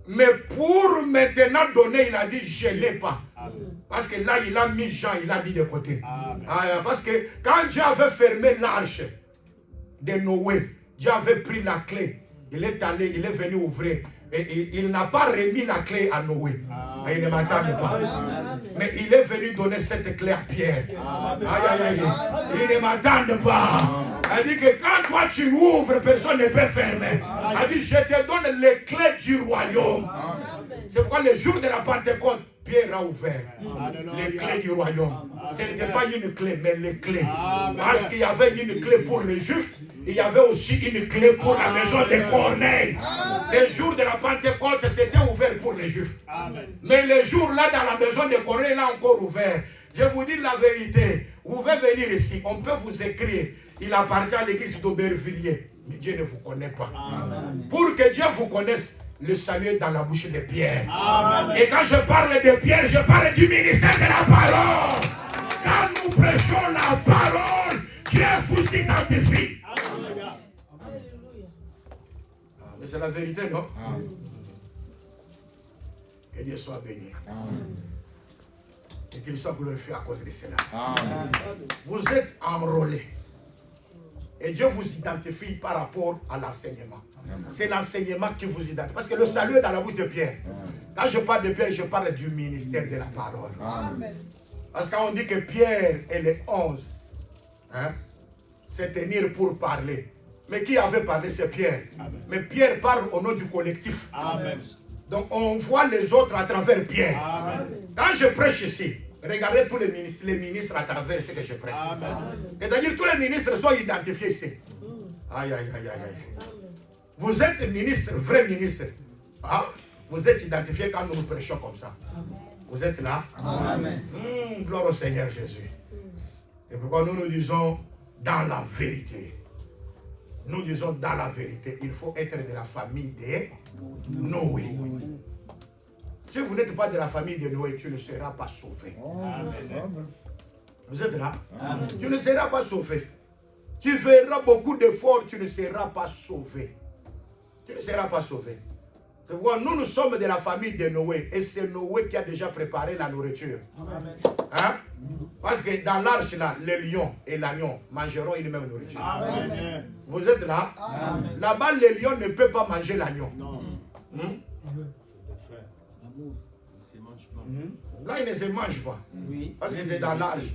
Mais pour maintenant donner, il a dit, je ne l'ai pas. Parce que là, il a mis Jean, il a mis de côté. Parce que quand Dieu avait fermé l'arche de Noé, Dieu avait pris la clé. Il est allé, il est venu ouvrir. Et il n'a pas remis la clé à Noé. Il ne m'attendait pas. Mais il est venu donner cette clé à Pierre. Aïe, aïe, aïe. Il ne m'attendait pas. Il dit que quand toi tu ouvres, personne ne peut fermer. Il dit, je te donne les clés du royaume. C'est pourquoi le jour de la Pentecôte, Pierre a ouvert les clés du royaume. Ce n'était pas une clé, mais les clés. Parce qu'il y avait une clé pour les Juifs. Il y avait aussi une clé pour la maison de Corneille. Le jour de la Pentecôte, c'était ouvert pour les Juifs. Amen. Mais le jour-là, dans la maison de Corneille, il a encore ouvert. Je vous dis la vérité. Vous pouvez venir ici. On peut vous écrire. Il appartient à l'église d'Aubervilliers. Mais Dieu ne vous connaît pas. Amen. Pour que Dieu vous connaisse, le salut est dans la bouche de Pierre. Amen. Et quand je parle de Pierre, je parle du ministère de la parole. Quand nous prêchons la parole, Dieu vous identifie. Mais c'est la vérité, non? Amen. Que Dieu soit béni. Amen. Et qu'il soit glorifié à cause de cela. Amen. Vous êtes enrôlés. Et Dieu vous identifie par rapport à l'enseignement. C'est l'enseignement qui vous identifie. Parce que le salut est dans la bouche de Pierre. Amen. Quand je parle de Pierre, je parle du ministère de la parole. Amen. Parce qu'on dit que Pierre et les 11 se tenir pour parler. Mais qui avait parlé, c'est Pierre. Amen. Mais Pierre parle au nom du collectif. Amen. Donc on voit les autres à travers Pierre. Amen. Quand je prêche ici, regardez tous les ministres à travers ce que je prêche. C'est-à-dire tous les ministres sont identifiés ici. Aïe, aïe, aïe, aïe, aïe. Vous êtes ministre, vrai ministre. Vous êtes identifiés quand nous prêchons comme ça. Amen. Vous êtes là? Amen. Gloire au Seigneur Jésus. Et pourquoi nous nous disons dans la vérité. Nous disons dans la vérité, il faut être de la famille de Noé. Si vous n'êtes pas de la famille de Noé, tu ne seras pas sauvé. Amen. Vous êtes là? Amen. Tu ne seras pas sauvé. Tu feras beaucoup d'efforts, tu ne seras pas sauvé. Tu ne seras pas sauvé. C'est pourquoi nous sommes de la famille de Noé. Et c'est Noé qui a déjà préparé la nourriture. Amen. Hein? Parce que dans l'arche, là, le lion et l'agneau mangeront une même nourriture. Amen. Vous êtes là? Là-bas, le lion ne peut pas manger l'agneau. Là, il ne se mange pas. Oui. Parce que c'est dans l'arche.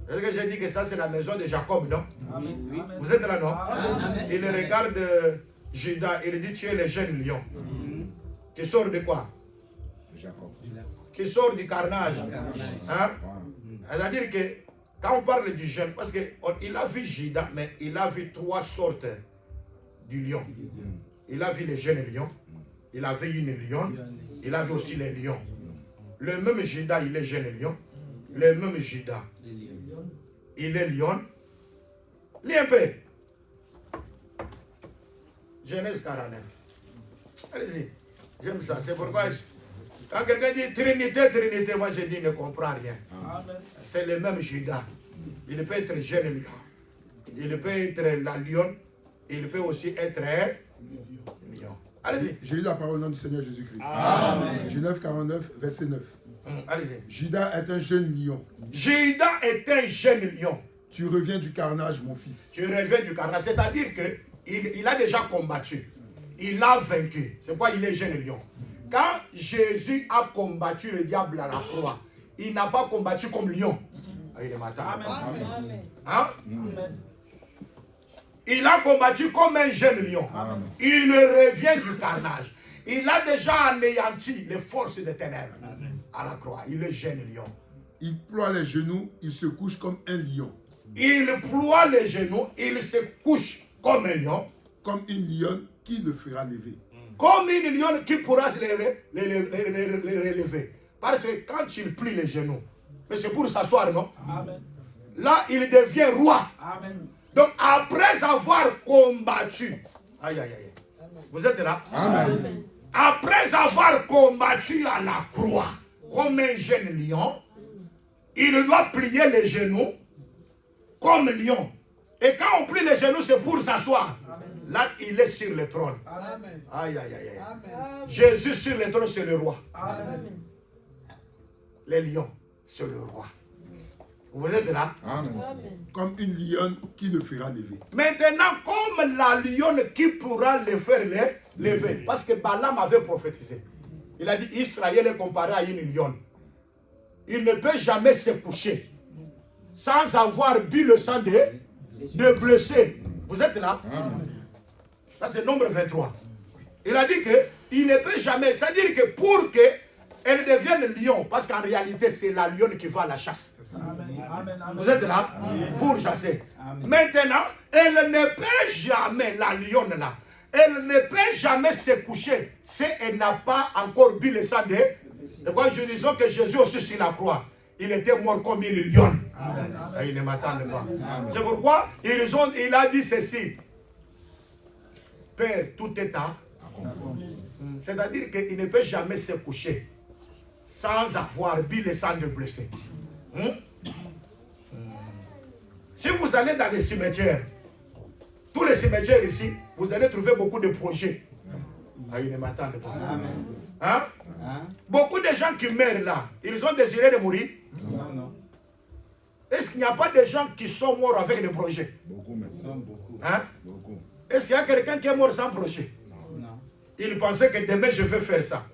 Est-ce que j'ai dit que ça, c'est la maison de Jacob, non? Oui. Vous êtes là, non? Il regarde Judas, il dit, tu es le jeune lion. Qui sort de quoi? Jacob. Qui sort du carnage. Hein? C'est-à-dire que Quand on parle du jeûne, parce qu'il a vu Judas, mais il a vu 3 sortes du lion. Il a vu les jeunes lions, il a vu une lionne, il a vu aussi les lions. Le même Judas, il est jeune lion. Le même Judas, il est lion. Lis un peu. Genèse 49. Allez-y. J'aime ça. C'est pourquoi quand quelqu'un dit Trinité, moi je dis ne comprends rien. C'est le même Judas. Il peut être jeune lion. Il peut être la lionne. Il peut aussi être lion. Allez-y. J'ai eu la parole au nom du Seigneur Jésus-Christ. Amen. Genèse 49, verset 9. Allez-y. Judas est un jeune lion. Judas est un jeune lion. Tu reviens du carnage, mon fils. Tu reviens du carnage. C'est-à-dire qu'il a déjà combattu. Il a vaincu. C'est pourquoi il est jeune lion. Quand Jésus a combattu le diable à la croix, il n'a pas combattu comme lion. Il est matin. Hein? Il a combattu comme un jeune lion. Amen. Il revient du carnage. Il a déjà anéanti les forces des ténèbres. Amen. À la croix. Il est jeune lion. Il ploie les genoux, il se couche comme un lion. Il ploie les genoux, il se couche comme un lion. Comme une lionne qui le fera lever. Comme une lionne qui pourra les relever. Parce que quand il plie les genoux, mais c'est pour s'asseoir, non? Amen. Là, il devient roi. Amen. Donc, après avoir combattu, aïe, aïe, aïe. Vous êtes là? Amen. Après avoir combattu à la croix, comme un jeune lion, il doit plier les genoux comme lion. Et quand on plie les genoux, c'est pour s'asseoir. Là, il est sur le trône. Amen. Aïe, aïe, aïe, aïe. Amen. Jésus sur le trône, c'est le roi. Amen. Les lions, c'est le roi. Vous êtes là? Amen. Comme une lionne qui le fera lever. Maintenant, comme la lionne qui pourra le faire lever. Parce que Balaam avait prophétisé. Il a dit, Israël est comparé à une lionne. Il ne peut jamais se coucher sans avoir bu le sang de blessés. Vous êtes là? Amen. Ça, c'est nombre 23. Il a dit qu'il ne peut jamais. C'est-à-dire que pour qu'elle devienne lion, parce qu'en réalité, c'est la lionne qui va à la chasse. Amen. Vous êtes là? Amen. Pour chasser. Amen. Maintenant, elle ne peut jamais, la lionne là, elle ne peut jamais se coucher si elle n'a pas encore bu le sang de. Et quand je disais que Jésus aussi sur la croix, il était mort comme une lionne. Et il ne m'attendait pas. C'est pourquoi il a dit ceci. Père, tout est accompli. C'est-à-dire qu'il ne peut jamais se coucher sans avoir bu le sang de blessé. Si vous allez dans les cimetières, tous les cimetières ici, vous allez trouver beaucoup de projets. Il ne m'attendent pas. Hein? Beaucoup de gens qui meurent là, ils ont désiré de mourir? Non. Est-ce qu'il n'y a pas de gens qui sont morts avec des projets? Beaucoup, mais beaucoup. Hein? Beaucoup. Est-ce qu'il y a quelqu'un qui est mort sans projet? Non. Il pensait que demain je vais faire ça.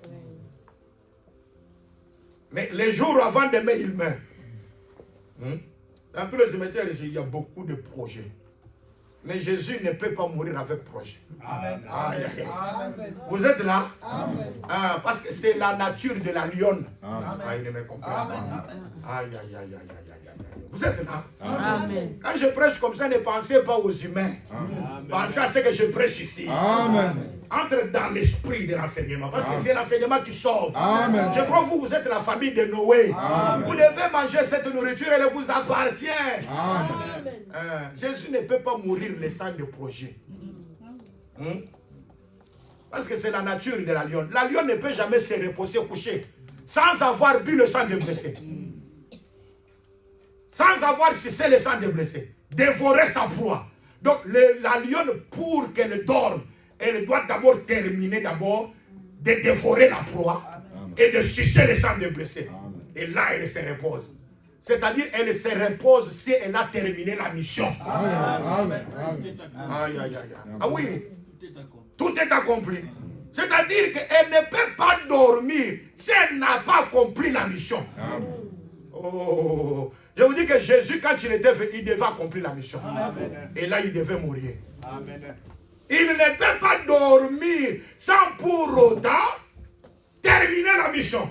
Mais les jours avant demain, il meurt. Dans tous les cimetières, il y a beaucoup de projets. Mais Jésus ne peut pas mourir avec projet. Amen. Amen. Vous êtes là? Amen. Parce que c'est la nature de la lionne. Il ne me comprend pas. Aïe. Vous êtes là? Amen. Quand je prêche comme ça, ne pensez pas aux humains. Amen. Pensez à ce que je prêche ici. Amen. Entre dans l'esprit de l'enseignement. Parce que c'est l'enseignement qui sauve. Amen. Je crois que vous êtes la famille de Noé. Amen. Vous devez manger cette nourriture, elle vous appartient. Amen. Jésus ne peut pas mourir le sang de projet. Parce que c'est la nature de la lionne. La lionne ne peut jamais se reposer, coucher, sans avoir bu le sang de blessé. Sans avoir sucé le sang de blessé. Dévorer sa proie. Donc la lionne, pour qu'elle dorme, elle doit d'abord terminer de dévorer la proie. Amen. Et de sucer le sang de blessé. Amen. Et là, elle se repose. C'est-à-dire, elle se repose si elle a terminé la mission. Amen. Aïe. Ah oui, tout est accompli. C'est-à-dire qu'elle ne peut pas dormir si elle n'a pas accompli la mission. Amen. Oh, je vous dis que Jésus, quand il devait accomplir la mission. Amen. Et là, il devait mourir. Amen. Il ne peut pas dormir sans pour autant terminer la mission.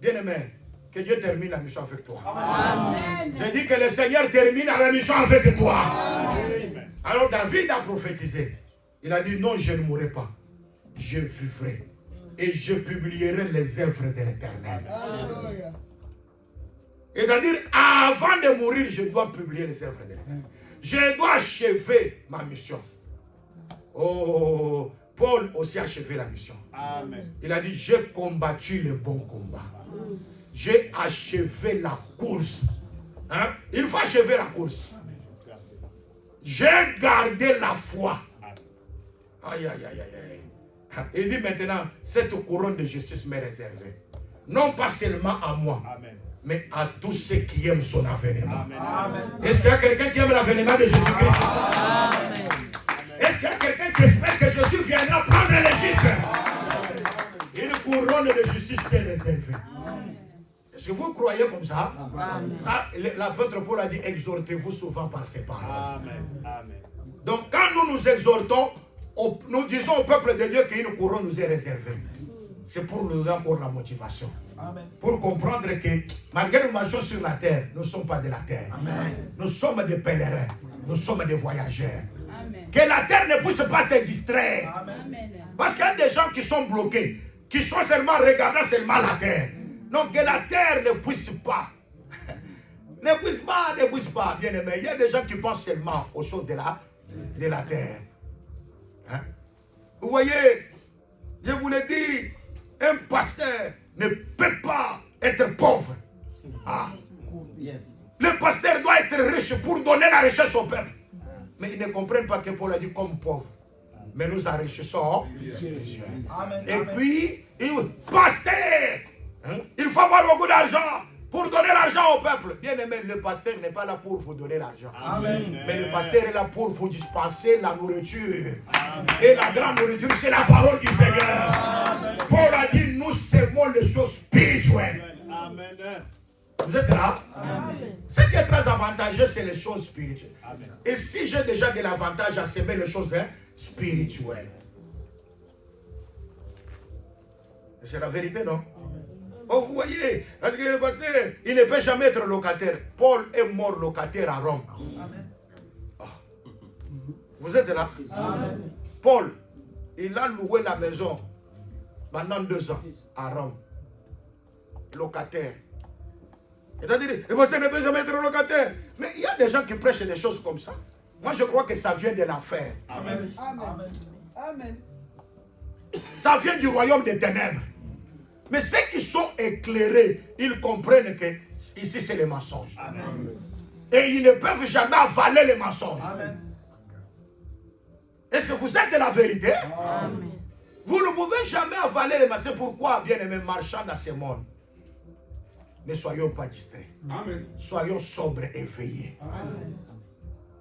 Bien-aimé, Que Dieu termine la mission avec toi. Amen. J'ai dit que le Seigneur termine la mission avec toi. Amen. Alors David a prophétisé. Il a dit non, je ne mourrai pas. Je vivrai. Et je publierai les œuvres de l'Éternel. C'est-à-dire, avant de mourir, je dois publier les œuvres de l'Éternel. Je dois achever ma mission. Oh, Paul aussi a achevé la mission. Amen. Il a dit, j'ai combattu le bon combat. J'ai achevé la course. Hein? Il faut achever la course. J'ai gardé la foi. Aïe, aïe, aïe, aïe. Il dit maintenant, cette couronne de justice m'est réservée. Non pas seulement à moi, Amen. mais à tous ceux qui aiment son avènement. Amen. Est-ce qu'il y a quelqu'un qui aime l'avènement de Jésus-Christ? Est-ce qu'il y a quelqu'un qui espère que Jésus viendra prendre l'Égypte? Une couronne de justice est réservée. Est-ce que vous croyez comme ça? Ça, l'apôtre Paul a dit, exhortez-vous souvent par ces paroles. Amen. Amen. Donc quand nous nous exhortons, nous disons au peuple de Dieu qu'une couronne nous est réservée. C'est pour nous donner encore la motivation. Amen. Pour comprendre que malgré nous marchons sur la terre, nous ne sommes pas de la terre. Amen. Nous sommes des pèlerins. Nous sommes des voyageurs. Amen. Que la terre ne puisse pas te distraire. Amen. Parce qu'il y a des gens qui sont bloqués, qui sont seulement regardant seulement la terre. Non, que la terre ne puisse pas. Ne puisse pas, bien aimé. Il y a des gens qui pensent seulement aux choses de la terre. Hein? Vous voyez, je vous l'ai dit, un pasteur ne peut pas être pauvre. Ah. Le pasteur doit être riche pour donner la richesse au peuple. Mais ils ne comprennent pas que Paul a dit comme pauvre. Mais nous enrichissons. Et puis, pasteur, hein? Il faut avoir beaucoup d'argent pour donner l'argent au peuple. Bien aimé, le pasteur n'est pas là pour vous donner l'argent. Mais le pasteur est là pour vous dispenser la nourriture. Amen. Et la grande nourriture, c'est la parole du Seigneur. Amen. Paul a dit, nous servons les choses spirituelles. Amen. Vous êtes là? Amen. Ce qui est très avantageux, c'est les choses spirituelles. Amen. Et si j'ai déjà de l'avantage à s'aimer les choses spirituelles. C'est la vérité, non? Oh, vous voyez, parce que le pasteur, il ne peut jamais être locataire. Paul est mort locataire à Rome. Amen. Oh. Vous êtes là? Amen. Paul, il a loué la maison pendant 2 ans à Rome. Locataire. C'est-à-dire, le pasteur ne peut jamais être locataire. Mais il y a des gens qui prêchent des choses comme ça. Moi, je crois que ça vient de l'enfer. Amen. Amen. Amen. Ça vient du royaume des ténèbres. Mais ceux qui sont éclairés, ils comprennent que ici c'est le mensonge. Amen. Et ils ne peuvent jamais avaler les mensonges. Amen. Est-ce que vous êtes de la vérité? Amen. Vous ne pouvez jamais avaler les mensonges. Pourquoi, bien aimés, marchant dans ce monde? Ne soyons pas distraits. Amen. Soyons sobres et veillés. Amen.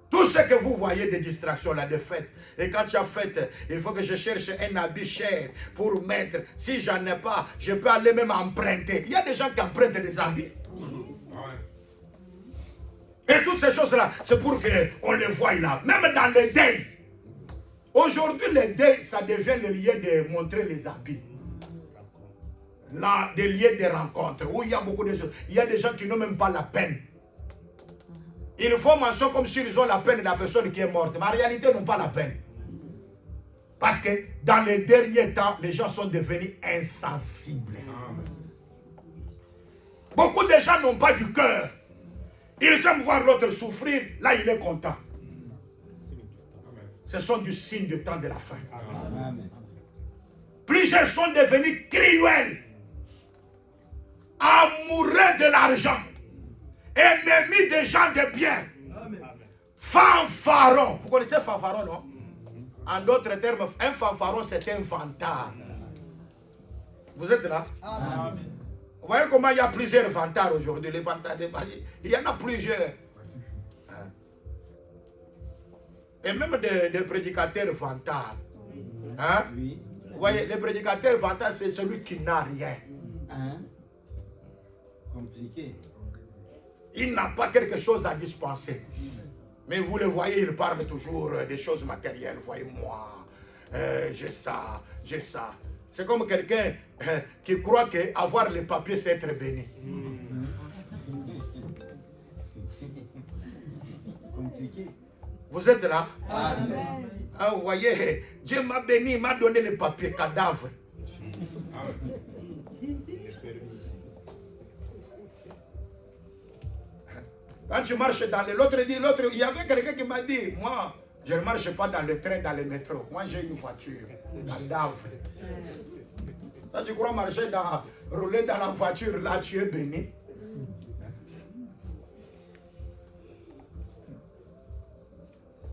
Tout ce que vous voyez de distraction, la défaite. Et quand tu as fait, il faut que je cherche un habit cher pour mettre. Si j'en ai pas, je peux aller même emprunter. Il y a des gens qui empruntent des habits. Et toutes ces choses-là, c'est pour qu'on les voie là. Même dans les deuils. Aujourd'hui, les deuils, ça devient le lieu de montrer les habits. Là, des lieux de rencontres, où il y a beaucoup de choses. Il y a des gens qui n'ont même pas la peine. Ils font mention comme s'ils ont la peine de la personne qui est morte. Mais en réalité, ils n'ont pas la peine. Parce que dans les derniers temps, les gens sont devenus insensibles. Beaucoup de gens n'ont pas du cœur. Ils aiment voir l'autre souffrir. Là, il est content. Ce sont du signe du temps de la fin. Amen. Plusieurs sont devenus cruels, amoureux de l'argent, ennemis des gens de bien. Fanfaron. Vous connaissez fanfaron, non? En d'autres termes, un fanfaron, c'est un vantard. Vous êtes là? Amen. Vous voyez comment il y a plusieurs vantards aujourd'hui. Les vantards, il y en a plusieurs. Et même des prédicateurs vantards. Hein? Oui. Vous voyez, les prédicateurs vantards, c'est celui qui n'a rien. Hein? Compliqué. Il n'a pas quelque chose à dispenser. Mais vous le voyez, il parle toujours des choses matérielles. Voyez-moi, j'ai ça, j'ai ça. C'est comme quelqu'un qui croit qu'avoir les papiers, c'est être béni. Vous êtes là? Amen. Ah, vous voyez, Dieu m'a béni, il m'a donné le papier cadavre. Quand tu marches dans l'autre, il y avait quelqu'un qui m'a dit, moi, je ne marche pas dans le train, dans le métro. Moi, j'ai une voiture, cadavre. Quand tu crois marcher rouler dans la voiture, là, tu es béni.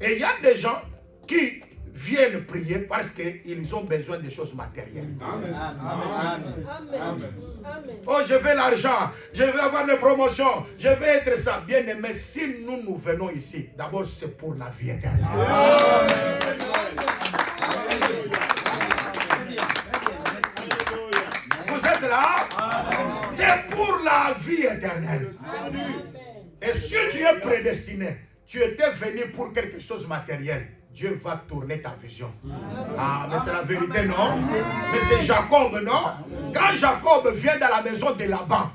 Et il y a des gens qui viennent prier parce qu'ils ont besoin de choses matérielles. Amen. Amen. Amen. Amen. Oh, je veux l'argent, je veux avoir des promotions, je veux être ça. Bien aimé, si nous venons ici, d'abord c'est pour la vie éternelle. Vous êtes là? C'est pour la vie éternelle. Et si tu es prédestiné, tu étais venu pour quelque chose de matériel, Dieu va tourner ta vision. Ah, mais c'est la vérité, non? Mais c'est Jacob, non? Quand Jacob vient dans la maison de Laban,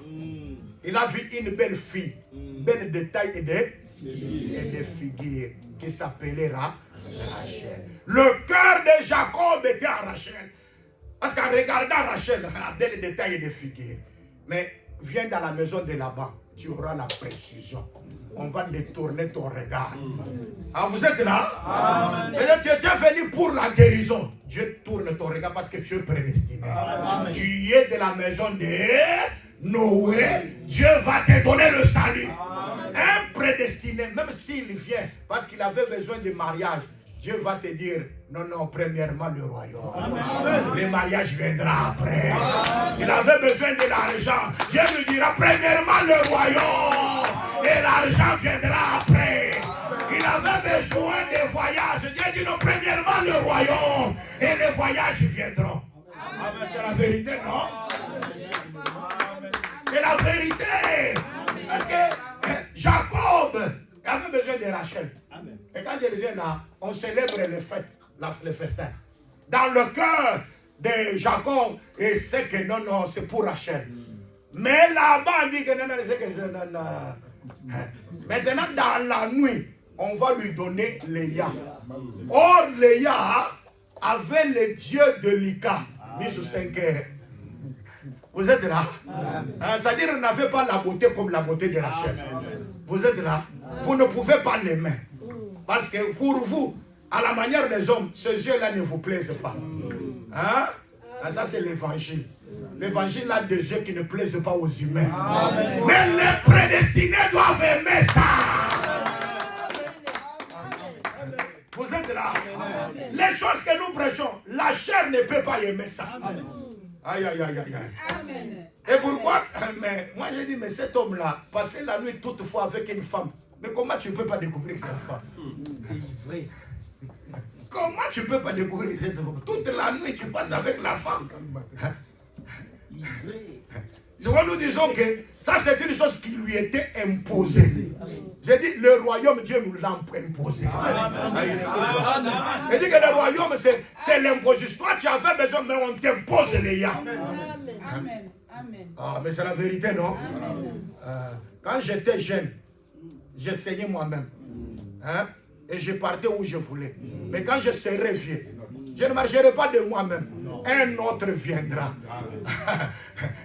il a vu une belle fille, belle de taille et de figure, qui s'appelait Rachel. Le cœur de Jacob était à Rachel. Parce qu'en regardant Rachel, belle de taille et de figure. Mais viens dans la maison de Laban, tu auras la précision. On va détourner ton regard. Ah, vous êtes là? Amen. Et tu étais venu pour la guérison. Dieu tourne ton regard parce que tu es prédestiné. Amen. Tu es de la maison de Noé. Dieu va te donner le salut. Amen. Un prédestiné, même s'il vient parce qu'il avait besoin de mariage, Dieu va te dire, non, premièrement le royaume. Amen. Le mariage viendra après. Amen. Il avait besoin de l'argent. Dieu lui dira, premièrement le royaume. Et l'argent viendra après. Amen. Il avait besoin de voyages. Dieu dit, non, premièrement le royaume. Et les voyages viendront. Amen. C'est la vérité, non? C'est la vérité. Parce que Jacob avait besoin de Rachel. Amen. Et quand je viens là, on célèbre les fêtes, le festin. Dans le cœur de Jacob, et c'est que non, c'est pour Rachel. Mais là-bas, on dit que non, c'est que non. Maintenant, dans la nuit, on va lui donner Léa. Or, Léa avait le dieu de Lika, mis sous 5 heures. Vous êtes là? C'est-à-dire qu'on n'avait pas la beauté comme la beauté de Rachel. Vous êtes là? Vous ne pouvez pas l'aimer. Parce que pour vous, à la manière des hommes, ces yeux-là ne vous plaisent pas. Hein? Ça, c'est l'évangile. L'évangile a des yeux qui ne plaisent pas aux humains. Amen. Mais les prédestinés doivent aimer ça. Vous êtes là? Amen. Les choses que nous prêchons, la chair ne peut pas aimer ça. Amen. Aïe. Amen. Et pourquoi? Mais moi j'ai dit, mais cet homme-là, passer la nuit toutefois avec une femme. Mais comment tu ne peux pas découvrir cette femme? Vrai. Comment tu ne peux pas découvrir cette femme? Toute la nuit tu passes avec la femme. Nous disons que ça c'est une chose qui lui était imposée. J'ai dit, le royaume, Dieu nous l'a imposé. J'ai dit que le royaume, c'est l'imposition. Toi, tu avais besoin, mais on t'impose les yams. Amen. Amen. Ah, mais c'est la vérité, non? Quand j'étais jeune, j'ai saigné moi-même. Hein? Et je partais où je voulais. Mais quand je serai vieux, je ne marcherai pas de moi-même. Un autre viendra.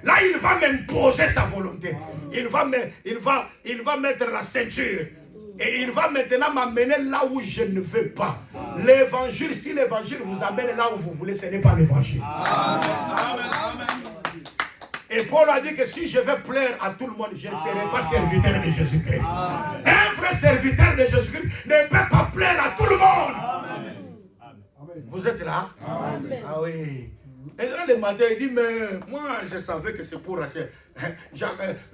Là, il va m'imposer sa volonté. Il va mettre la ceinture. Et il va maintenant m'amener là où je ne veux pas. L'évangile, si l'évangile vous amène là où vous voulez, ce n'est pas l'évangile. Et Paul a dit que si je veux plaire à tout le monde, je ne serai pas serviteur de Jésus-Christ. Un vrai serviteur de Jésus-Christ ne peut pas plaire à tout le monde. Vous êtes là? Amen. Ah oui. Et là, le matin, il dit, mais moi, je savais que c'est pour Rachel.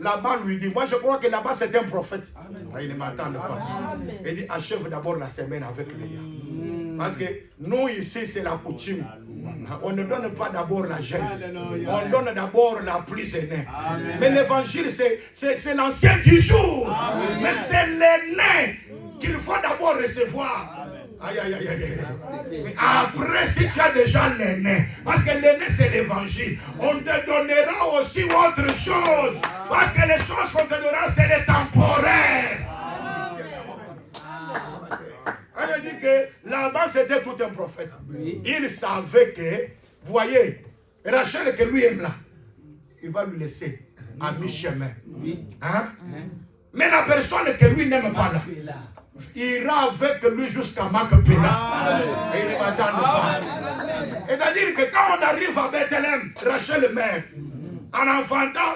Là-bas, lui dit, moi, je crois que là-bas, c'est un prophète. Ah, il ne m'entend pas. Amen. Il dit, achève d'abord la semaine avec Léa. Parce que nous, ici, c'est la coutume. On ne donne pas d'abord la jeune. On donne d'abord la plus aînée. Mais l'évangile, c'est l'ancien du jour. Amen. Mais c'est l'aîné qu'il faut d'abord recevoir. Aïe. Mais après, si tu as déjà l'aîné, parce que l'aîné c'est l'évangile, on te donnera aussi autre chose. Parce que les choses qu'on te donnera, c'est les temporaires. que là-bas c'était tout un prophète. Oui. Il savait que, voyez, Rachel que lui aime là, il va lui laisser à mi-chemin. Oui. Hein? Mais la personne que lui n'aime pas là, Là. il ira avec lui jusqu'à Macpéla. Et il ne m'attend pas. C'est-à-dire que quand on arrive à Bethléem, Rachel meurt. En enfantant,